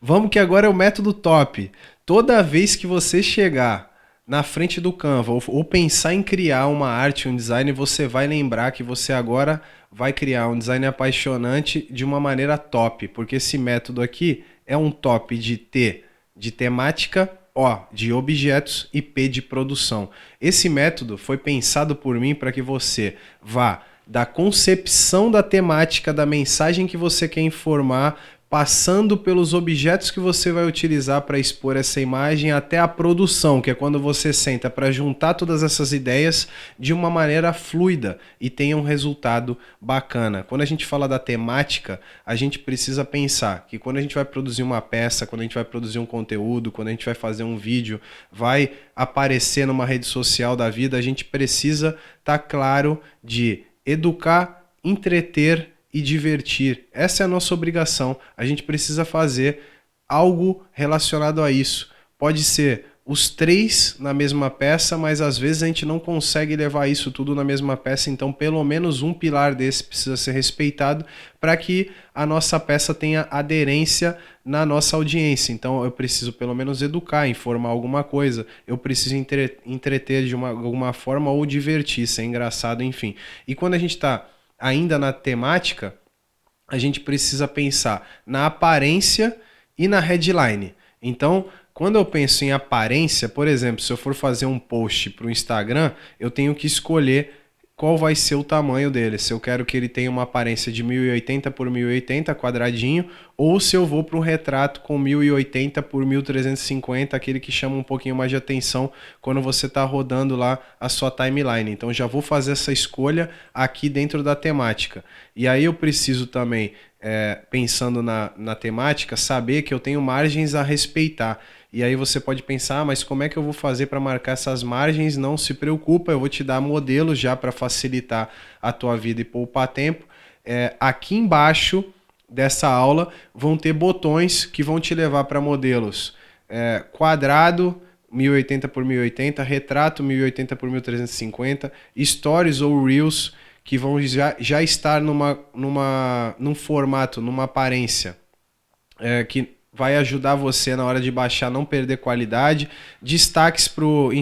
Vamos que agora é o método top. Toda vez que você chegar na frente do Canva ou pensar em criar uma arte, um design, você vai lembrar que você agora vai criar um design apaixonante de uma maneira top, porque esse método aqui é um top de T de temática, O de objetos e P de produção. Esse método foi pensado por mim para que você vá da concepção da temática, da mensagem que você quer informar, passando pelos objetos que você vai utilizar para expor essa imagem até a produção, que é quando você senta para juntar todas essas ideias de uma maneira fluida e tenha um resultado bacana. Quando a gente fala da temática, a gente precisa pensar que quando a gente vai produzir uma peça, quando a gente vai produzir um conteúdo, quando a gente vai fazer um vídeo, vai aparecer numa rede social da vida, a gente precisa estar claro de educar, entreter e divertir. Essa é a nossa obrigação. A gente precisa fazer algo relacionado a isso. Pode ser os três na mesma peça, mas às vezes a gente não consegue levar isso tudo na mesma peça, então pelo menos um pilar desse precisa ser respeitado para que a nossa peça tenha aderência na nossa audiência. Então eu preciso pelo menos educar, informar alguma coisa, eu preciso entreter de alguma forma ou divertir, ser engraçado, enfim. E quando a gente está ainda na temática, a gente precisa pensar na aparência e na headline. Então, quando eu penso em aparência, por exemplo, se eu for fazer um post para o Instagram, eu tenho que escolher qual vai ser o tamanho dele. Se eu quero que ele tenha uma aparência de 1080 por 1080, quadradinho, ou se eu vou para um retrato com 1080 por 1350, aquele que chama um pouquinho mais de atenção quando você está rodando lá a sua timeline. Então já vou fazer essa escolha aqui dentro da temática. E aí eu preciso também, pensando na temática, saber que eu tenho margens a respeitar. E aí você pode pensar, mas como é que eu vou fazer para marcar essas margens? Não se preocupa, eu vou te dar modelos já para facilitar a tua vida e poupar tempo. Aqui embaixo dessa aula vão ter botões que vão te levar para modelos quadrado, 1080 por 1080, retrato 1080 por 1350, stories ou reels que vão já estar num formato, numa aparência que vai ajudar você na hora de baixar, não perder qualidade. Destaques para o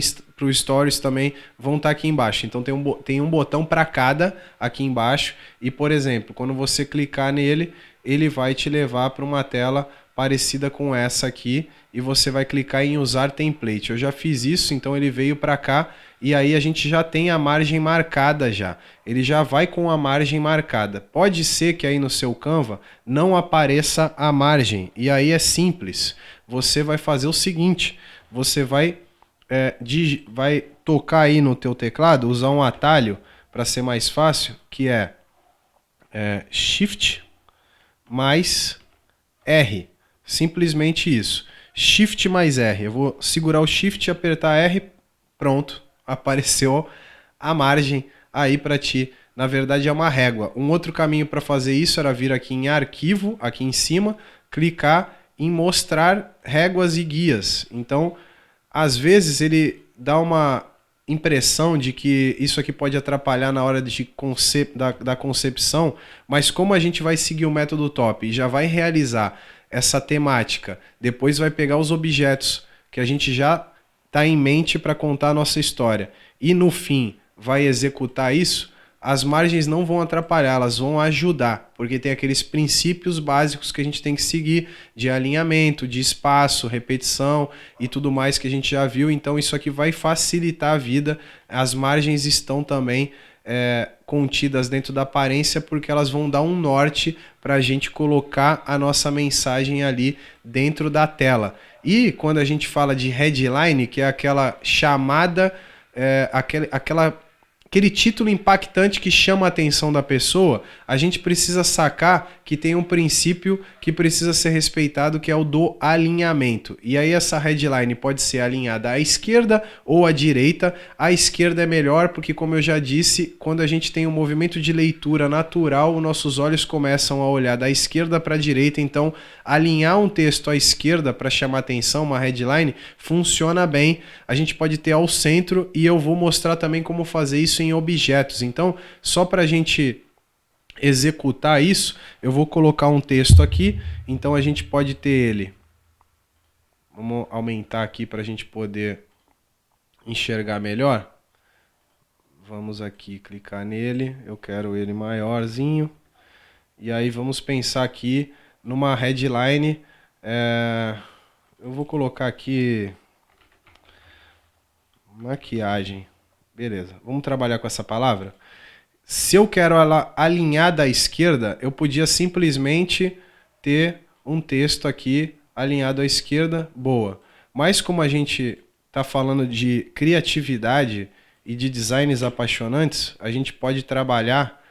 Stories também vão estar aqui embaixo. Então tem um botão para cada aqui embaixo. E, por exemplo, quando você clicar nele, ele vai te levar para uma tela parecida com essa aqui. E você vai clicar em usar template. Eu já fiz isso, então ele veio para cá. E aí a gente já tem a margem marcada já. Ele já vai com a margem marcada. Pode ser que aí no seu Canva não apareça a margem. E aí é simples. Você vai fazer o seguinte. Você vai tocar aí no teu teclado, usar um atalho para ser mais fácil, que é Shift mais R. Simplesmente isso. Shift mais R. Eu vou segurar o Shift e apertar R. Pronto. Apareceu a margem aí para ti. Na verdade é uma régua. Um outro caminho para fazer isso era vir aqui em arquivo, aqui em cima, clicar em mostrar réguas e guias. Então, às vezes ele dá uma impressão de que isso aqui pode atrapalhar na hora da concepção, mas como a gente vai seguir o método top e já vai realizar essa temática, depois vai pegar os objetos que a gente já está em mente para contar a nossa história e no fim vai executar isso, as margens não vão atrapalhar, elas vão ajudar, porque tem aqueles princípios básicos que a gente tem que seguir de alinhamento, de espaço, repetição e tudo mais que a gente já viu. Então isso aqui vai facilitar a vida. As margens estão também contidas dentro da aparência porque elas vão dar um norte para a gente colocar a nossa mensagem ali dentro da tela. E quando a gente fala de headline, que é aquela chamada, aquele título impactante que chama a atenção da pessoa, a gente precisa sacar que tem um princípio que precisa ser respeitado, que é o do alinhamento. E aí essa headline pode ser alinhada à esquerda ou à direita. A esquerda é melhor porque, como eu já disse, quando a gente tem um movimento de leitura natural, os nossos olhos começam a olhar da esquerda para a direita. Então, alinhar um texto à esquerda para chamar atenção, uma headline, funciona bem. A gente pode ter ao centro e eu vou mostrar também como fazer isso em objetos. Então, só para a gente executar isso, eu vou colocar um texto aqui. Então a gente pode ter ele Vamos aumentar aqui para a gente poder enxergar melhor. Vamos aqui clicar nele, eu quero ele maiorzinho. E aí vamos pensar aqui numa headline. Eu vou colocar aqui maquiagem. Beleza, vamos trabalhar com essa palavra. Se eu quero ela alinhada à esquerda, eu podia simplesmente ter um texto aqui alinhado à esquerda, boa. Mas como a gente está falando de criatividade e de designs apaixonantes, a gente pode trabalhar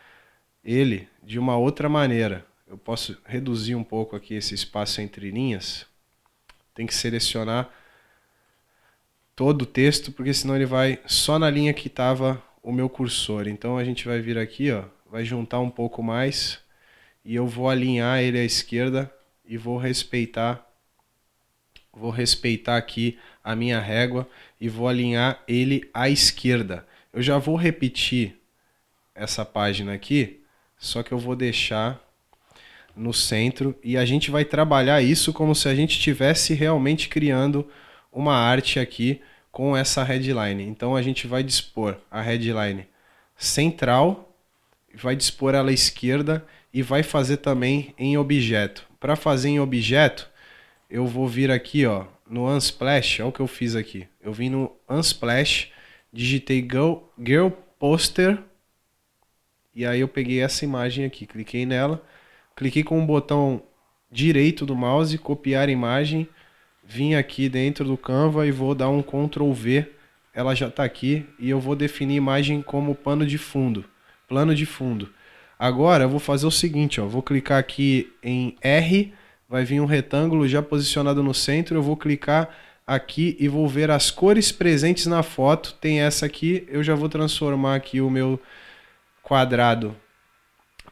ele de uma outra maneira. Eu posso reduzir um pouco aqui esse espaço entre linhas. Tem que selecionar todo o texto, porque senão ele vai só na linha que estava o meu cursor. Então a gente vai vir aqui, ó, vai juntar um pouco mais e eu vou alinhar ele à esquerda e vou respeitar aqui a minha régua e vou alinhar ele à esquerda. Eu já vou repetir essa página aqui, só que eu vou deixar no centro e a gente vai trabalhar isso como se a gente estivesse realmente criando uma arte aqui com essa headline. Então a gente vai dispor a headline central, vai dispor ela à esquerda e vai fazer também em objeto. Para fazer em objeto, eu vou vir aqui, ó, no Unsplash, olha o que eu fiz aqui. Eu vim no Unsplash, digitei Girl Poster e aí eu peguei essa imagem aqui, cliquei nela, cliquei com o botão direito do mouse, copiar imagem, vim aqui dentro do Canva e vou dar um Ctrl V, ela já está aqui e eu vou definir imagem como plano de fundo. Agora eu vou fazer o seguinte, ó, vou clicar aqui em R, vai vir um retângulo já posicionado no centro, eu vou clicar aqui e vou ver as cores presentes na foto. Tem essa aqui, eu já vou transformar aqui o meu quadrado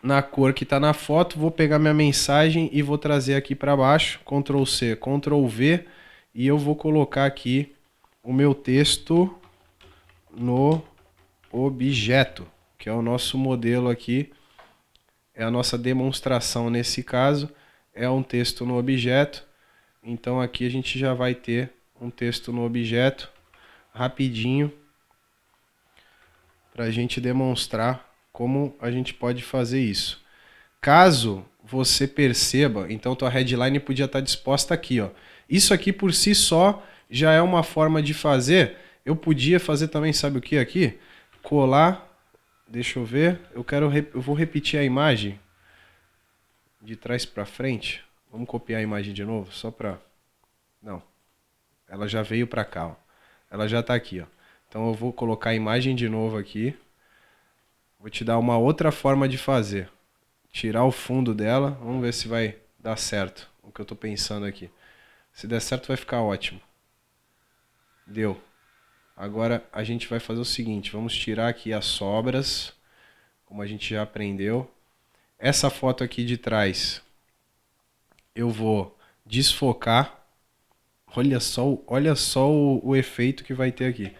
na cor que está na foto, vou pegar minha mensagem e vou trazer aqui para baixo, Ctrl C, Ctrl V, e eu vou colocar aqui o meu texto no objeto, que é o nosso modelo aqui, é a nossa demonstração nesse caso, é um texto no objeto. Então aqui a gente já vai ter um texto no objeto, rapidinho, para a gente demonstrar como a gente pode fazer isso. Caso você perceba, então tua headline podia estar disposta aqui, ó. Isso aqui por si só já é uma forma de fazer. Eu podia fazer também, sabe o que aqui? Colar, deixa eu ver, eu vou repetir a imagem de trás para frente. Vamos copiar a imagem de novo, só para... Não, ela já veio para cá, ó. Ela já está aqui, ó. Então eu vou colocar a imagem de novo aqui. Vou te dar uma outra forma de fazer. Tirar o fundo dela. Vamos ver se vai dar certo o que eu estou pensando aqui. Se der certo vai ficar ótimo. Deu. Agora a gente vai fazer o seguinte. Vamos tirar aqui as sobras. Como a gente já aprendeu. Essa foto aqui de trás. Eu vou desfocar. Olha só o efeito que vai ter aqui.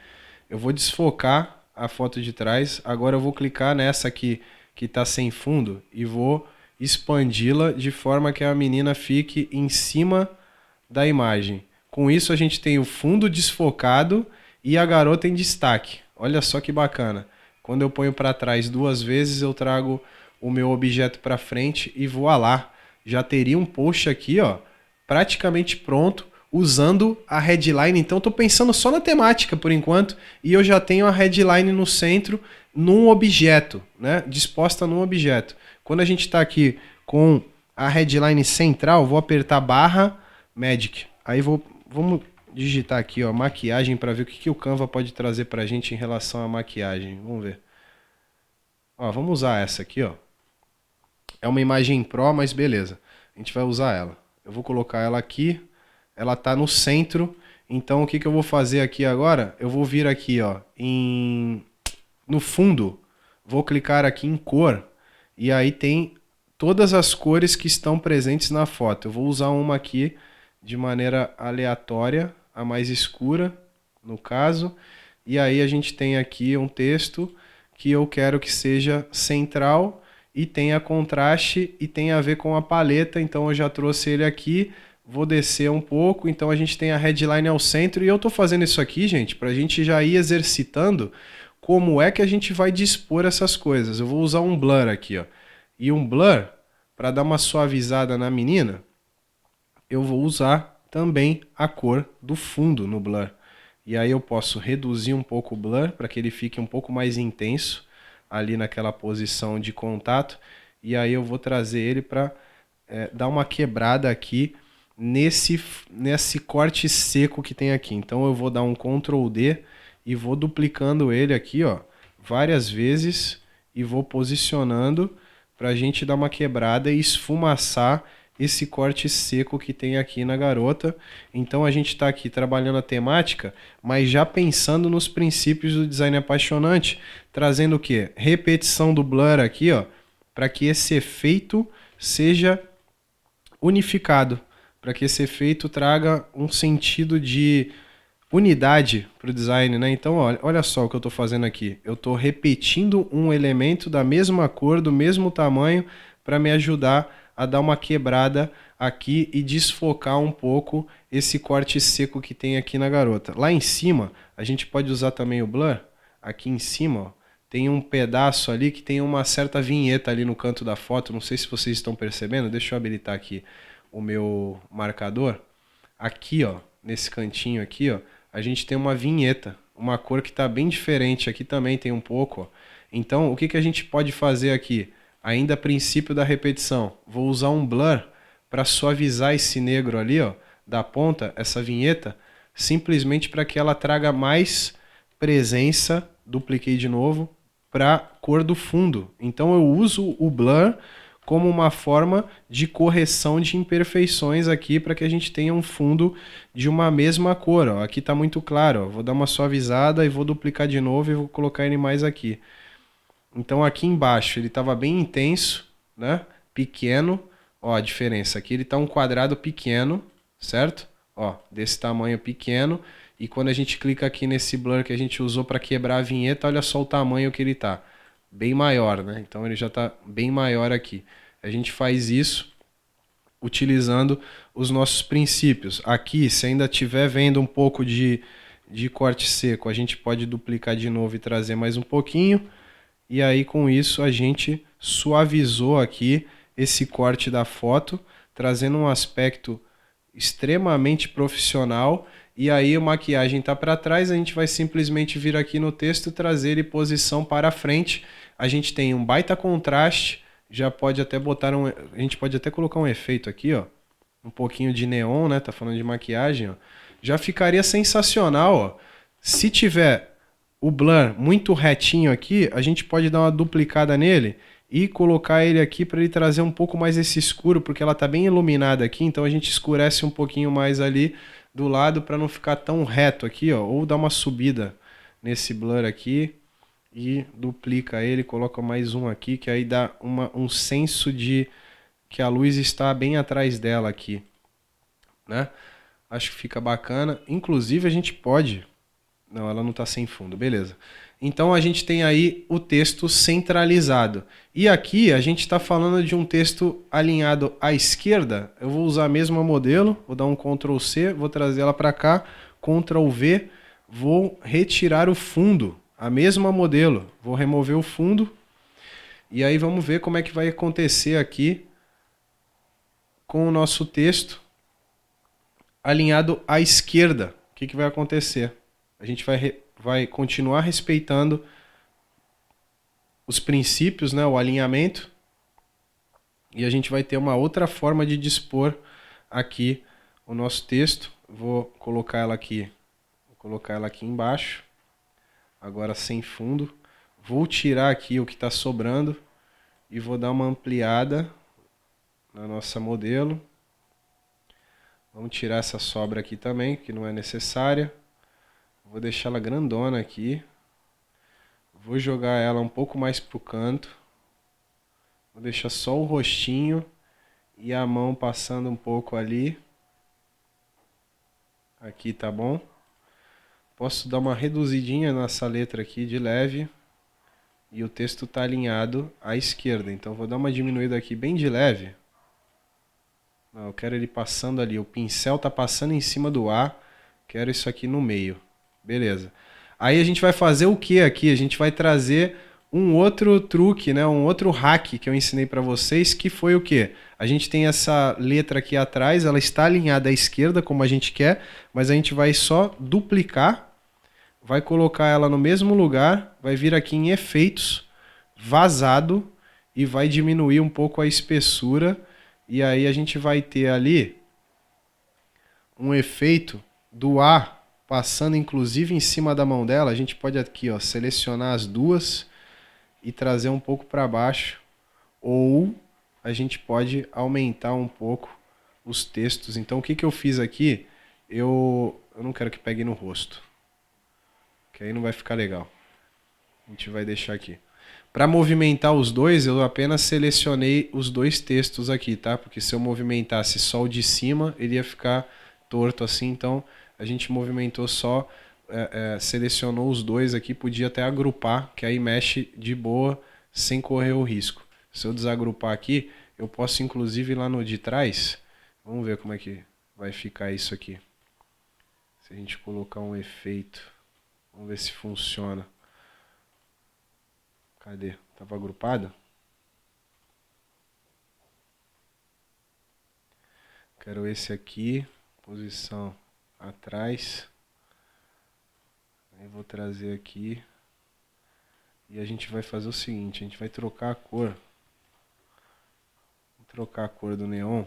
Eu vou desfocar a foto de trás. Agora eu vou clicar nessa aqui que está sem fundo e vou expandi-la de forma que a menina fique em cima da imagem. Com isso a gente tem o fundo desfocado e a garota em destaque. Olha só que bacana. Quando eu ponho para trás duas vezes, eu trago o meu objeto para frente e voilá. Já teria um post aqui, ó, praticamente pronto, usando a headline. Então estou pensando só na temática por enquanto e eu já tenho a headline no centro num objeto, né? Disposta num objeto. Quando a gente está aqui com a headline central, vou apertar barra Magic. Aí vamos digitar aqui, ó, maquiagem, para ver o que o Canva pode trazer para a gente em relação à maquiagem. Vamos ver. Ó, vamos usar essa aqui, ó. É uma imagem Pro, mas beleza. A gente vai usar ela. Eu vou colocar ela aqui. Ela está no centro. Então o que eu vou fazer aqui agora? Eu vou vir aqui, ó, no fundo. Vou clicar aqui em cor. E aí tem todas as cores que estão presentes na foto. Eu vou usar uma aqui de maneira aleatória, a mais escura, no caso. E aí a gente tem aqui um texto que eu quero que seja central e tenha contraste e tenha a ver com a paleta. Então eu já trouxe ele aqui. vou descer um pouco, então a gente tem a headline ao centro, e eu tô fazendo isso aqui, gente, pra gente já ir exercitando como é que a gente vai dispor essas coisas. Eu vou usar um blur aqui, ó. E um blur, para dar uma suavizada na menina, eu vou usar também a cor do fundo no blur. E aí eu posso reduzir um pouco o blur para que ele fique um pouco mais intenso ali naquela posição de contato. E aí eu vou trazer ele para dar uma quebrada aqui nesse corte seco que tem aqui. Então eu vou dar um Ctrl D e vou duplicando ele aqui, ó, várias vezes, e vou posicionando para a gente dar uma quebrada e esfumaçar esse corte seco que tem aqui na garota. Então a gente está aqui trabalhando a temática, mas já pensando nos princípios do design apaixonante, trazendo o quê? Repetição do blur aqui, ó, para que esse efeito seja unificado, para que esse efeito traga um sentido de unidade para o design, né? Então, olha só o que eu estou fazendo aqui. Eu estou repetindo um elemento da mesma cor, do mesmo tamanho, para me ajudar a dar uma quebrada aqui e desfocar um pouco esse corte seco que tem aqui na garota. Lá em cima, a gente pode usar também o blur. Aqui em cima, ó, tem um pedaço ali que tem uma certa vinheta ali no canto da foto. Não sei se vocês estão percebendo. Deixa eu habilitar aqui o meu marcador. Aqui, ó, nesse cantinho aqui, ó, a gente tem uma vinheta, uma cor que está bem diferente. Aqui também tem um pouco, ó. Então, o que a gente pode fazer aqui? Ainda a princípio da repetição, vou usar um blur para suavizar esse negro ali, ó, da ponta, essa vinheta, simplesmente para que ela traga mais presença, dupliquei de novo, para a cor do fundo. Então eu uso o blur como uma forma de correção de imperfeições aqui para que a gente tenha um fundo de uma mesma cor. Ó. Aqui está muito claro, ó. Vou dar uma suavizada e vou duplicar de novo e vou colocar ele mais aqui. Então aqui embaixo ele estava bem intenso, né? Pequeno. Ó, a diferença aqui, ele está um quadrado pequeno, certo? Ó, desse tamanho pequeno. E quando a gente clica aqui nesse blur que a gente usou para quebrar a vinheta, olha só o tamanho que ele está. Bem maior, né? Então ele já está bem maior aqui. A gente faz isso utilizando os nossos princípios. Aqui, se ainda estiver vendo um pouco de corte seco, a gente pode duplicar de novo e trazer mais um pouquinho. E aí com isso a gente suavizou aqui esse corte da foto, trazendo um aspecto extremamente profissional. E aí a maquiagem está para trás, a gente vai simplesmente vir aqui no texto, trazer ele posição para frente. A gente tem um baita contraste, já pode até botar a gente pode até colocar um efeito aqui, ó, um pouquinho de neon, né? Tá falando de maquiagem, ó. Já ficaria sensacional, ó. Se tiver o blur muito retinho aqui, a gente pode dar uma duplicada nele e colocar ele aqui para ele trazer um pouco mais esse escuro, porque ela tá bem iluminada aqui, então a gente escurece um pouquinho mais ali do lado para não ficar tão reto aqui, ó, ou dá uma subida nesse blur aqui e duplica ele, coloca mais um aqui, que aí dá um senso de que a luz está bem atrás dela aqui, né? Acho que fica bacana. Inclusive a gente pode... Não, ela não está sem fundo, beleza. Então a gente tem aí o texto centralizado. E aqui a gente está falando de um texto alinhado à esquerda. Eu vou usar a mesma modelo, vou dar um Ctrl C, vou trazer ela para cá, Ctrl V, vou retirar o fundo, a mesma modelo. Vou remover o fundo e aí vamos ver como é que vai acontecer aqui com o nosso texto alinhado à esquerda. O que vai acontecer? A gente vai continuar respeitando os princípios, né, o alinhamento, e a gente vai ter uma outra forma de dispor aqui o nosso texto. Vou colocar ela aqui embaixo, agora sem fundo. Vou tirar aqui o que está sobrando e vou dar uma ampliada na nossa modelo. Vamos tirar essa sobra aqui também, que não é necessária. Vou deixar ela grandona aqui. Vou jogar ela um pouco mais pro canto. Vou deixar só o rostinho e a mão passando um pouco ali. Aqui tá bom. Posso dar uma reduzidinha nessa letra aqui de leve. E o texto tá alinhado à esquerda. Então vou dar uma diminuída aqui bem de leve. Não, eu quero ele passando ali. O pincel tá passando em cima do A. Quero isso aqui no meio. Beleza. Aí a gente vai fazer o que aqui? A gente vai trazer um outro truque, né? Um outro hack que eu ensinei para vocês, que foi o quê? A gente tem essa letra aqui atrás, ela está alinhada à esquerda como a gente quer, mas a gente vai só duplicar, vai colocar ela no mesmo lugar, vai vir aqui em efeitos, vazado, e vai diminuir um pouco a espessura, e aí a gente vai ter ali um efeito do A passando inclusive em cima da mão dela. A gente pode aqui, ó, selecionar as duas e trazer um pouco para baixo, ou a gente pode aumentar um pouco os textos. Então o que eu fiz aqui, eu não quero que pegue no rosto, que aí não vai ficar legal. A gente vai deixar aqui. Para movimentar os dois, eu apenas selecionei os dois textos aqui, tá? Porque se eu movimentasse só o de cima, ele ia ficar torto assim. Então a gente movimentou só, selecionou os dois aqui, podia até agrupar, que aí mexe de boa, sem correr o risco. Se eu desagrupar aqui, eu posso inclusive ir lá no de trás. Vamos ver como é que vai ficar isso aqui. Se a gente colocar um efeito, vamos ver se funciona. Cadê? Tava agrupado? Quero esse aqui, posição atrás. Aí vou trazer aqui. E a gente vai fazer o seguinte, a gente vai trocar a cor. Vou trocar a cor do neon.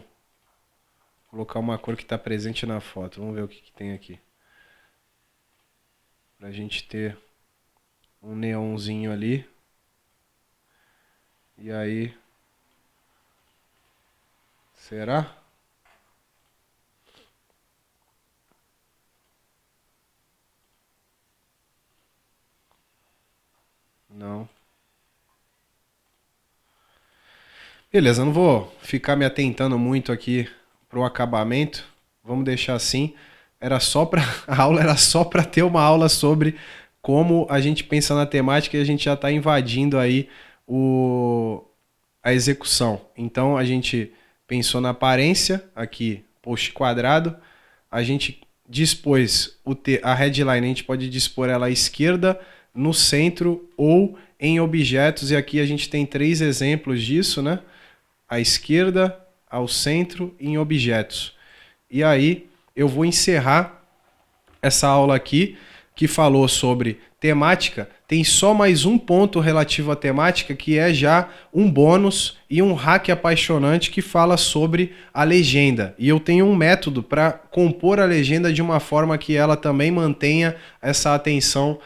Colocar uma cor que está presente na foto. Vamos ver o que tem aqui. Pra gente ter um neonzinho ali. E aí, será? Não. Beleza, não vou ficar me atentando muito aqui pro acabamento. Vamos deixar assim. Era só para a aula era só para ter uma aula sobre como a gente pensa na temática, e a gente já está invadindo aí a execução. Então a gente pensou na aparência, aqui, post quadrado. A gente dispôs a headline, a gente pode dispor ela à esquerda, no centro ou em objetos. E aqui a gente tem 3 exemplos disso, né? À esquerda, ao centro e em objetos. E aí eu vou encerrar essa aula aqui, que falou sobre temática. Tem só mais um ponto relativo à temática, que é já um bônus e um hack apaixonante que fala sobre a legenda. E eu tenho um método para compor a legenda de uma forma que ela também mantenha essa atenção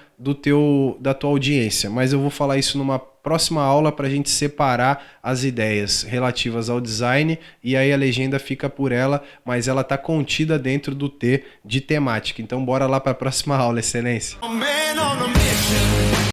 da tua audiência. Mas eu vou falar isso numa próxima aula para a gente separar as ideias relativas ao design, e aí a legenda fica por ela, mas ela está contida dentro do T de temática. Então bora lá para a próxima aula, excelência!